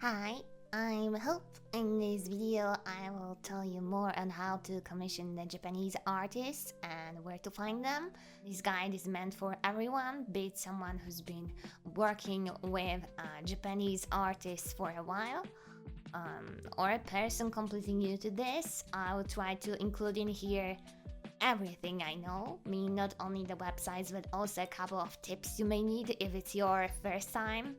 Hi, I'm Hope. In this video, I will tell you more on how to commission the Japanese artists and where to find them. This guide is meant for everyone, be it someone who's been working with Japanese artists for a while, or a person completely new to this. I will try to include in here everything I know, meaning not only the websites but also a couple of tips you may need if it's your first time.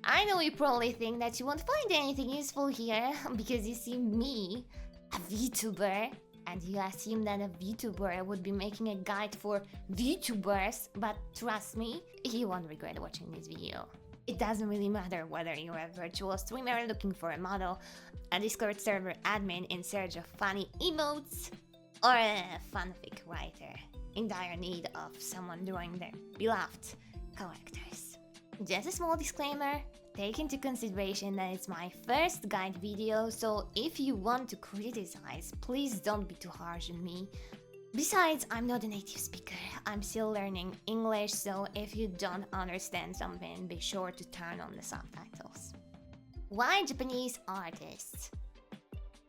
I know you probably think that you won't find anything useful here because you see me, a VTuber, and you assume that a VTuber would be making a guide for VTubers, but trust me, you won't regret watching this video. It doesn't really matter whether you're a virtual streamer looking for a model, a Discord server admin in search of funny emotes, or a fanfic writer in dire need of someone drawing their beloved characters. Just a small disclaimer, take into consideration that it's my first guide video, so if you want to criticize, please don't be too harsh on me. Besides, I'm not a native speaker, I'm still learning English, so if you don't understand something, be sure to turn on the subtitles. Why Japanese artists?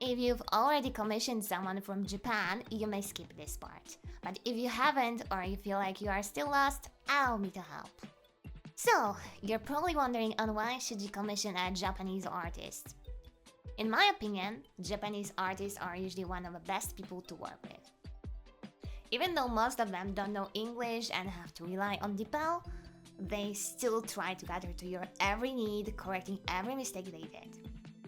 If you've already commissioned someone from Japan, you may skip this part. But if you haven't, or you feel like you are still lost, allow me to help. So, you're probably wondering on why should you commission a Japanese artist? In my opinion, Japanese artists are usually one of the best people to work with. Even though most of them don't know English and have to rely on DeepL, they still try to cater to your every need, correcting every mistake they did.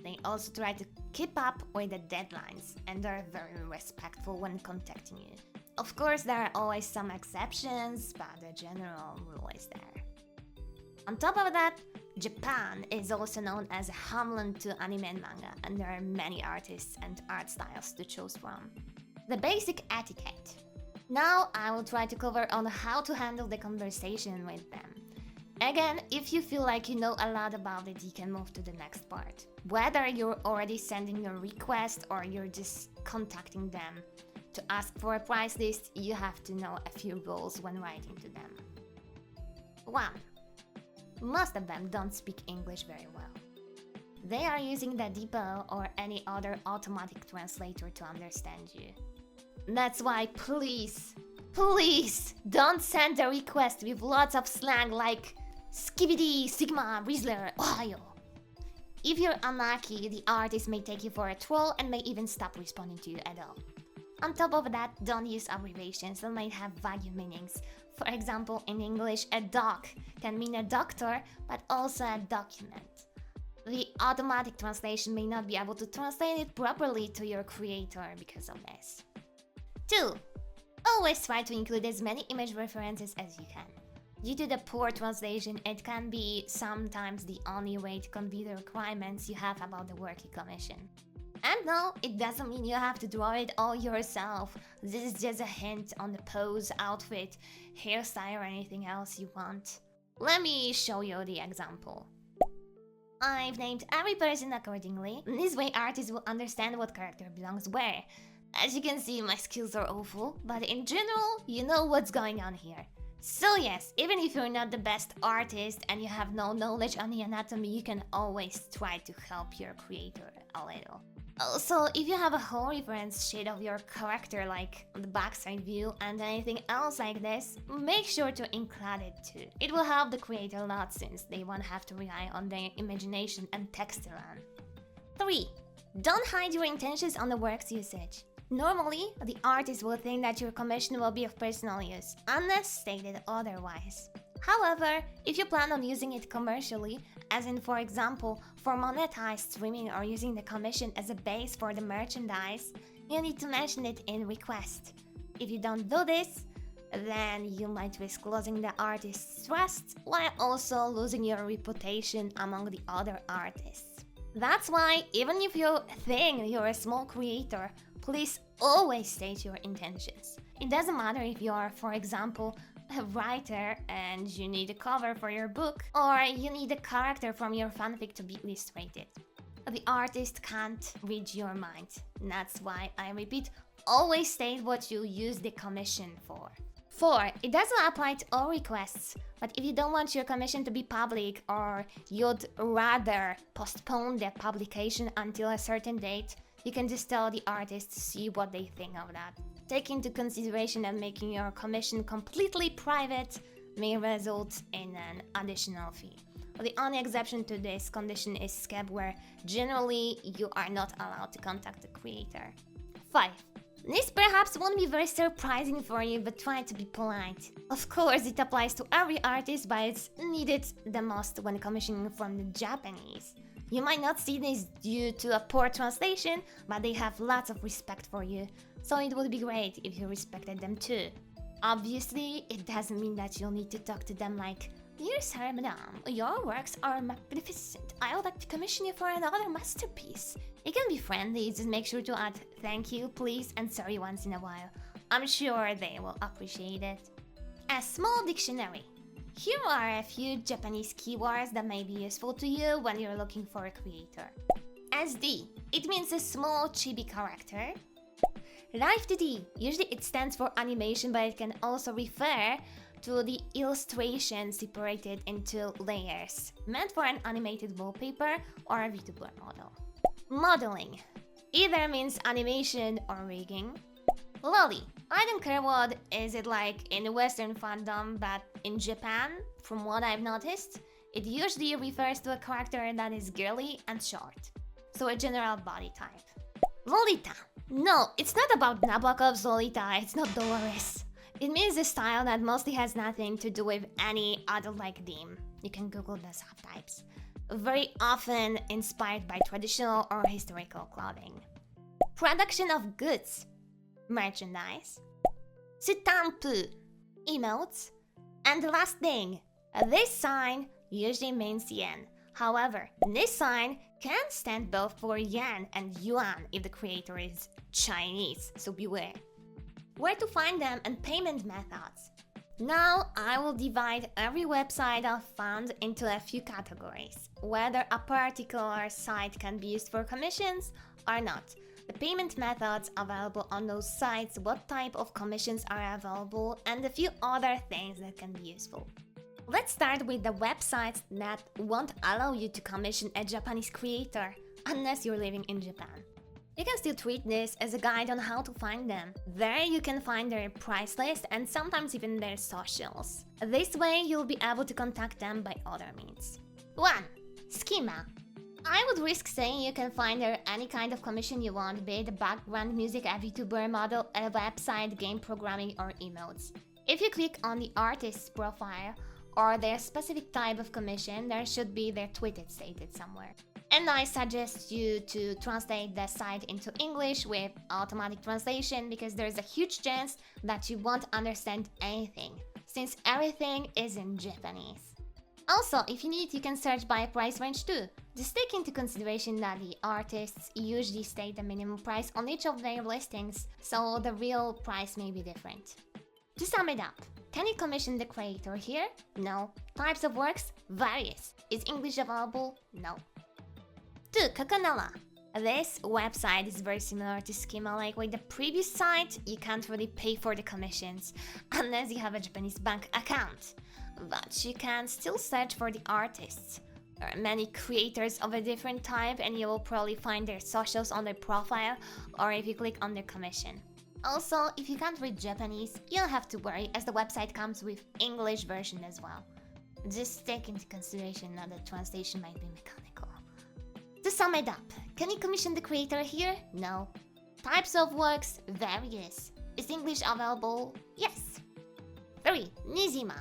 They also try to keep up with the deadlines and are very respectful when contacting you. Of course, there are always some exceptions, but the general rule is there. On top of that, Japan is also known as a homeland to anime and manga, and there are many artists and art styles to choose from. The basic etiquette. Now I will try to cover on how to handle the conversation with them. Again, if you feel like you know a lot about it, you can move to the next part. Whether you're already sending your request or you're just contacting them to ask for a price list, you have to know a few rules when writing to them. 1. Most of them don't speak English very well. They are using the DeepL or any other automatic translator to understand you. That's why please don't send a request with lots of slang like Skibidi, Sigma, Rizzler, Ohio. If you're unlucky, the artist may take you for a troll and may even stop responding to you at all. On top of that, don't use abbreviations that might have vague meanings. For example, in English, a doc can mean a doctor, but also a document. The automatic translation may not be able to translate it properly to your creator because of this. 2. Always try to include as many image references as you can. Due to the poor translation, it can be sometimes the only way to convey the requirements you have about the work you commission. And no, it doesn't mean you have to draw it all yourself. This is just a hint on the pose, outfit, hairstyle or anything else you want. Let me show you the example. I've named every person accordingly. This way artists will understand what character belongs where. As you can see, my skills are awful, but in general, you know what's going on here. So yes, even if you're not the best artist and you have no knowledge on the anatomy, you can always try to help your creator a little. Also, if you have a whole reference sheet of your character like the backside view and anything else like this, make sure to include it too. It will help the creator a lot since they won't have to rely on their imagination and text alone. 3. Don't hide your intentions on the work's usage. Normally, the artist will think that your commission will be of personal use, unless stated otherwise. However, if you plan on using it commercially, as in for example, for monetized streaming or using the commission as a base for the merchandise, you need to mention it in request. If you don't do this, then you might risk losing the artist's trust while also losing your reputation among the other artists. That's why, even if you think you're a small creator, please always state your intentions. It doesn't matter if you are, for example, a writer and you need a cover for your book, or you need a character from your fanfic to be illustrated. The artist can't read your mind. That's why I repeat, always state what you use the commission for. 4. It doesn't apply to all requests, but if you don't want your commission to be public or you'd rather postpone the publication until a certain date, you can just tell the artist to see what they think of that. Take into consideration that making your commission completely private may result in an additional fee. The only exception to this condition is Skeb, where generally you are not allowed to contact the creator. 5. This perhaps won't be very surprising for you, but try to be polite. Of course, it applies to every artist, but it's needed the most when commissioning from the Japanese. You might not see this due to a poor translation, but they have lots of respect for you, so it would be great if you respected them too. Obviously, it doesn't mean that you'll need to talk to them like, "Dear Sir, Madame, your works are magnificent. I would like to commission you for another masterpiece." It can be friendly, just make sure to add "thank you, please" and "sorry" once in a while. I'm sure they will appreciate it. A small dictionary. Here are a few Japanese keywords that may be useful to you when you're looking for a creator. SD. It means a small chibi character. Live 2D. Usually it stands for animation, but it can also refer to the illustration separated into layers, meant for an animated wallpaper or a VTuber model. Modeling. Either means animation or rigging. Lolly. I don't care what is it like in Western fandom, but in Japan, from what I've noticed, it usually refers to a character that is girly and short. So a general body type. Lolita. No, it's not about Nabokov's Lolita, it's not Dolores. It means a style that mostly has nothing to do with any adult-like theme. You can Google the subtypes. Very often inspired by traditional or historical clothing. Production of goods. Merchandise. Sutampu. Emotes. And the last thing, this sign usually means yen. However, this sign can stand both for yen and yuan if the creator is Chinese, so beware. Where to find them and payment methods. Now I will divide every website I've found into a few categories, whether a particular site can be used for commissions or not, the payment methods available on those sites, what type of commissions are available, and a few other things that can be useful. Let's start with the websites that won't allow you to commission a Japanese creator unless you're living in Japan. You can still treat this as a guide on how to find them. There you can find their price list and sometimes even their socials. This way you'll be able to contact them by other means. 1. Skima. I would risk saying you can find there any kind of commission you want, be it background music, a VTuber model, a website, game programming or emotes. If you click on the artist's profile or their specific type of commission, there should be their tweet stated somewhere. And I suggest you to translate the site into English with automatic translation because there's a huge chance that you won't understand anything, since everything is in Japanese. Also, if you need, you can search by price range too. Just take into consideration that the artists usually state the minimum price on each of their listings, so the real price may be different. To sum it up, can you commission the creator here? No. Types of works? Various. Is English available? No. 2. Coconala. This website is very similar to Skima. Like with the previous site, you can't really pay for the commissions unless you have a Japanese bank account. But you can still search for the artists. There are many creators of a different type and you will probably find their socials on their profile or if you click on their commission. Also, if you can't read Japanese, you don't have to worry as the website comes with English version as well. Just take into consideration that the translation might be mechanical. To sum it up, can you commission the creator here? No. Types of works? Various. Is English available? Yes. 3. Nizima.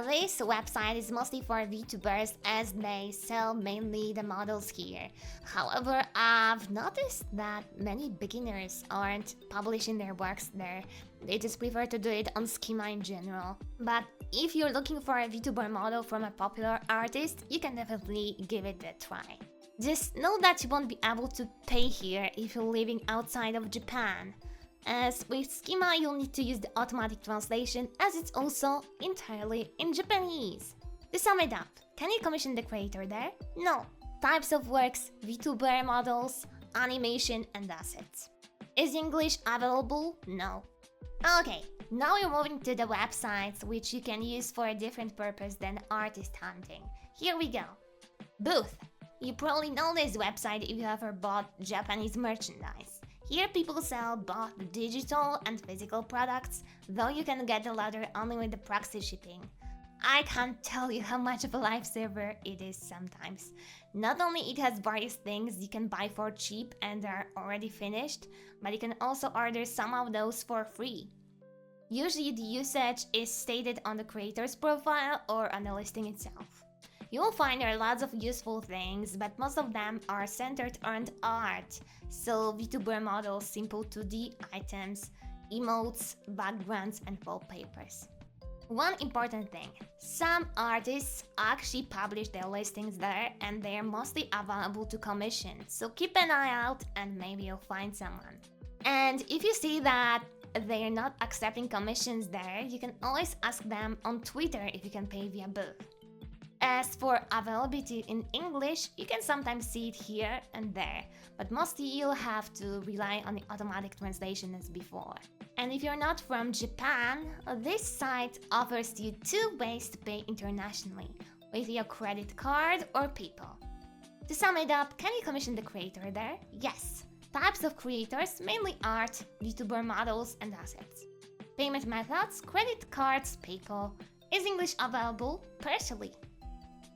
This website is mostly for VTubers as they sell mainly the models here. However, I've noticed that many beginners aren't publishing their works there. They just prefer to do it on Skima in general. But if you're looking for a VTuber model from a popular artist, you can definitely give it a try. Just know that you won't be able to pay here if you're living outside of Japan. As with Skima, you'll need to use the automatic translation as it's also entirely in Japanese. To sum it up, can you commission the creator there? No. Types of works, VTuber models, animation and assets. Is English available? No. Okay, now we're moving to the websites which you can use for a different purpose than artist hunting. Here we go. Booth. You probably know this website if you ever bought Japanese merchandise. Here people sell both digital and physical products, though you can get the latter only with the proxy shipping. I can't tell you how much of a lifesaver it is sometimes. Not only it has various things you can buy for cheap and are already finished, but you can also order some of those for free. Usually the usage is stated on the creator's profile or on the listing itself. You will find there are lots of useful things, but most of them are centered around art. So VTuber models, simple 2D items, emotes, backgrounds and wallpapers. One important thing, some artists actually publish their listings there and they're mostly available to commission, so keep an eye out and maybe you'll find someone. And if you see that they're not accepting commissions there, you can always ask them on Twitter if you can pay via booth. As for availability in English, you can sometimes see it here and there, but mostly you'll have to rely on the automatic translation as before. And if you're not from Japan, this site offers you 2 ways to pay internationally, with your credit card or PayPal. To sum it up, can you commission the creator there? Yes. Types of creators, mainly art, VTuber models and assets. Payment methods, credit cards, PayPal. Is English available? Partially.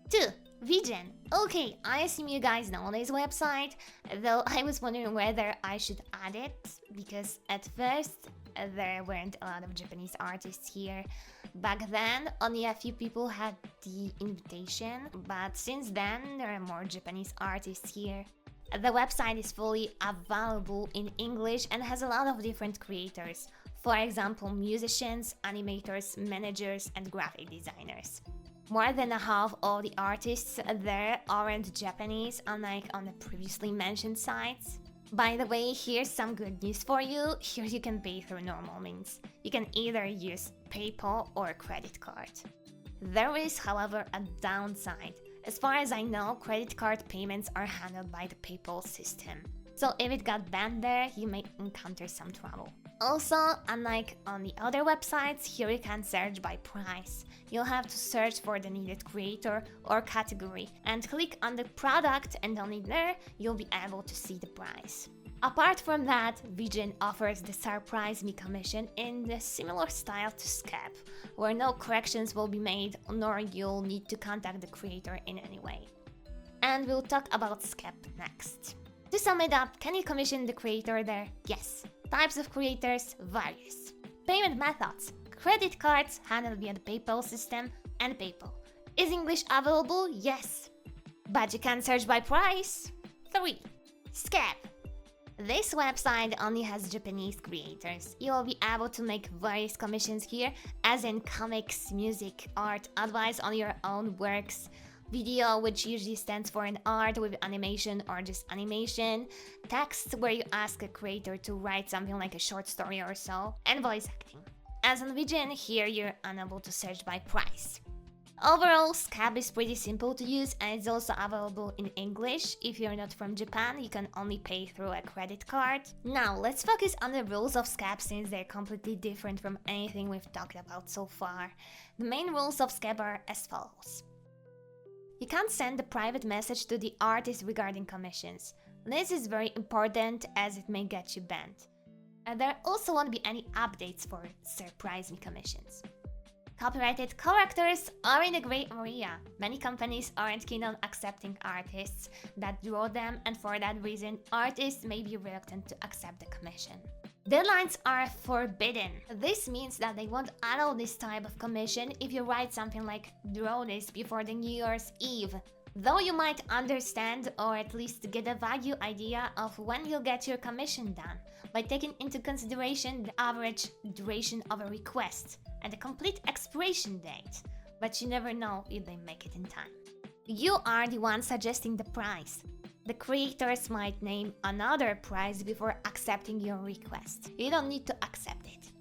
2. Vgen. Okay, I assume you guys know this website, though I was wondering whether I should add it, because at first there weren't a lot of Japanese artists here. Back then, only a few people had the invitation, but since then there are more Japanese artists here. The website is fully available in English and has a lot of different creators, for example musicians, animators, managers and graphic designers. More than a half of the artists there aren't Japanese, unlike on the previously mentioned sites. By the way, here's some good news for you. Here you can pay through normal means. You can either use PayPal or credit card. There is, however, a downside. As far as I know, credit card payments are handled by the PayPal system. So if it got banned there, you may encounter some trouble. Also, unlike on the other websites, here you can search by price. You'll have to search for the needed creator or category and click on the product, and only there you'll be able to see the price. Apart from that, Vgen offers the Surprise Me commission in a similar style to Skeb, where no corrections will be made nor you'll need to contact the creator in any way. And we'll talk about Skeb next. To sum it up, can you commission the creator there? Yes. Types of creators, various. Payment methods, credit cards handled via the PayPal system and PayPal. Is English available? Yes. But you can search by price. 3. Skeb. This website only has Japanese creators. You will be able to make various commissions here, as in comics, music, art, advice on your own works, video, which usually stands for an art with animation or just animation, text where you ask a creator to write something like a short story or so, and voice acting. As on Vgen, here you're unable to search by price. Overall, Skeb is pretty simple to use and it's also available in English. If you're not from Japan, you can only pay through a credit card. Now, let's focus on the rules of Skeb since they're completely different from anything we've talked about so far. The main rules of Skeb are as follows. You can't send a private message to the artist regarding commissions. This is very important as it may get you banned. And there also won't be any updates for Surprise Me commissions. Copyrighted characters are in a gray area. Many companies aren't keen on accepting artists that draw them, and for that reason, artists may be reluctant to accept the commission. Deadlines are forbidden. This means that they won't allow this type of commission if you write something like "draw this" before the New Year's Eve. Though you might understand or at least get a vague idea of when you'll get your commission done by taking into consideration the average duration of a request and the complete expiration date, but you never know if they make it in time. You are the one suggesting the price. The creators might name another price before accepting your request. You don't need to accept it.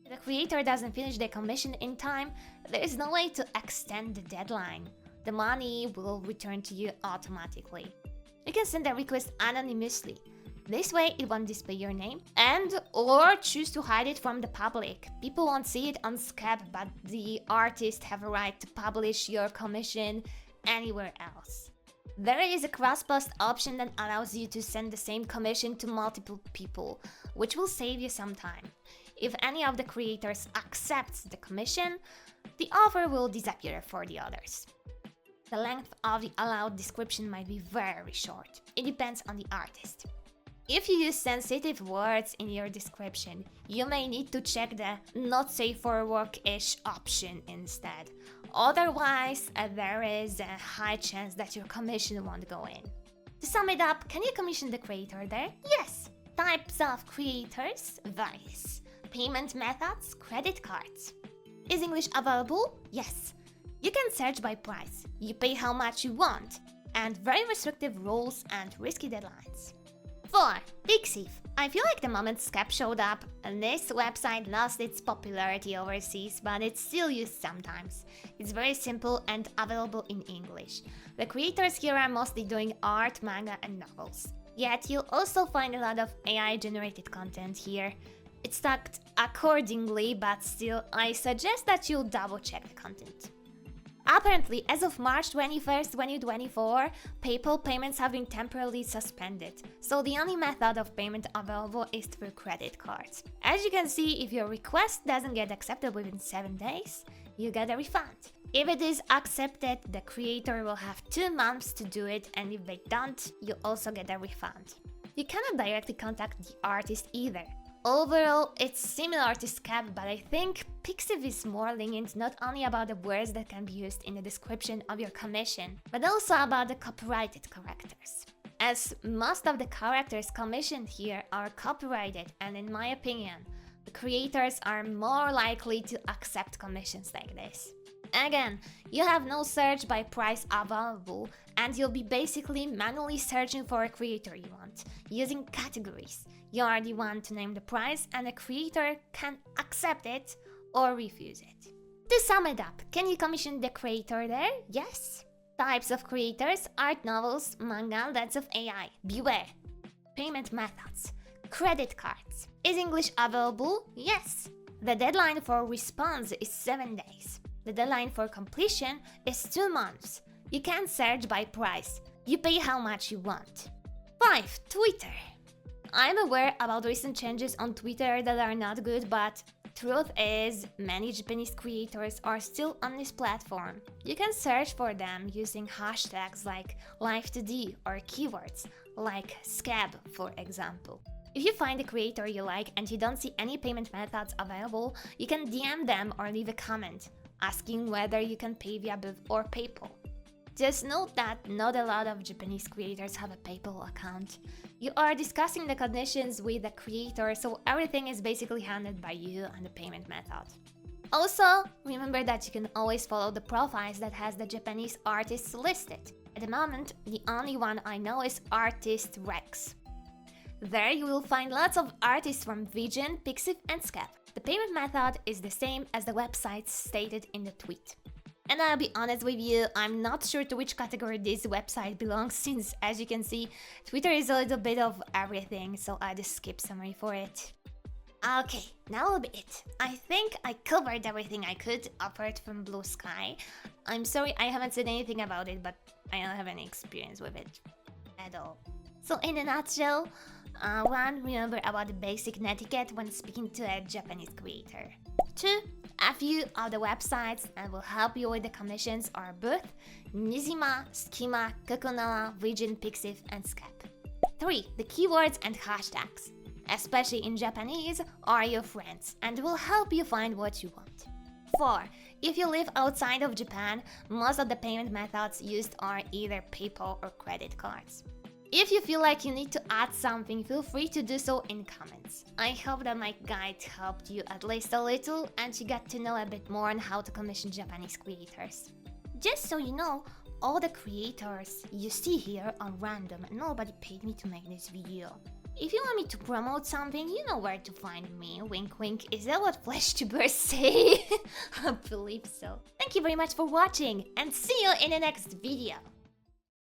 If the creator doesn't finish their commission in time, there is no way to extend the deadline. The money will return to you automatically. You can send a request anonymously. This way it won't display your name, and or choose to hide it from the public. People won't see it on Skeb, but the artists have a right to publish your commission anywhere else. There is a cross-post option that allows you to send the same commission to multiple people, which will save you some time. If any of the creators accepts the commission, the offer will disappear for the others. The length of the allowed description might be very short. It depends on the artist. If you use sensitive words in your description, you may need to check the not safe for work-ish option instead. Otherwise, there is a high chance that your commission won't go in. To sum it up, can you commission the creator there? Yes! Types of creators, various. Payment methods, credit cards. Is English available? Yes. You can search by price, you pay how much you want, and very restrictive rules and risky deadlines. 4. Pixiv. I feel like the moment Skeb showed up, this website lost its popularity overseas, but it's still used sometimes. It's very simple and available in English. The creators here are mostly doing art, manga and novels. Yet you'll also find a lot of AI-generated content here. It's tagged accordingly, but still, I suggest that you double-check the content. Apparently, as of March 21st, 2024, PayPal payments have been temporarily suspended, so the only method of payment available is through credit cards. As you can see, if your request doesn't get accepted within 7 days, you get a refund. If it is accepted, the creator will have 2 months to do it, and if they don't, you also get a refund. You cannot directly contact the artist either. Overall, it's similar to Skeb, but I think Pixiv is more lenient not only about the words that can be used in the description of your commission, but also about the copyrighted characters. As most of the characters commissioned here are copyrighted, and in my opinion, the creators are more likely to accept commissions like this. Again, you have no search by price available, and you'll be basically manually searching for a creator you want, using categories. You are the one to name the price, and the creator can accept it or refuse it. To sum it up, can you commission the creator there? Yes. Types of creators, art, novels, manga, lots of AI. Beware. Payment methods. Credit cards. Is English available? Yes. The deadline for response is 7 days. The deadline for completion is 2 months. You can search by price. You pay how much you want. 5. Twitter. I'm aware about recent changes on Twitter that are not good, but truth is, many Japanese creators are still on this platform. You can search for them using hashtags like live2d or keywords like Skeb, for example. If you find a creator you like and you don't see any payment methods available, you can DM them or leave a comment asking whether you can pay via BIV or PayPal. Just note that not a lot of Japanese creators have a PayPal account. You are discussing the conditions with the creator, so everything is basically handled by you and the payment method. Also, remember that you can always follow the profiles that has the Japanese artists listed. At the moment, the only one I know is Artist Rex. There you will find lots of artists from Vgen, Pixiv and Skeb. The payment method is the same as the websites stated in the tweet. And I'll be honest with you, I'm not sure to which category this website belongs, since, as you can see, Twitter is a little bit of everything, so I just skip summary for it. Okay, that will be it. I think I covered everything I could, apart from Blue Sky. I'm sorry I haven't said anything about it, but I don't have any experience with it at all. So in a nutshell, 1. Remember about the basic etiquette when speaking to a Japanese creator. 2. A few of the websites that will help you with the commissions are both Nizima, Skima, Coconala, Vgen, Pixiv and Skeb. 3. The keywords and hashtags, especially in Japanese, are your friends and will help you find what you want. 4. If you live outside of Japan, most of the payment methods used are either PayPal or credit cards. If you feel like you need to add something, feel free to do so in comments. I hope that my guide helped you at least a little and you got to know a bit more on how to commission Japanese creators. Just so you know, all the creators you see here are random and nobody paid me to make this video. If you want me to promote something, you know where to find me. Wink wink, is that what vtubers say? I believe so. Thank you very much for watching and see you in the next video.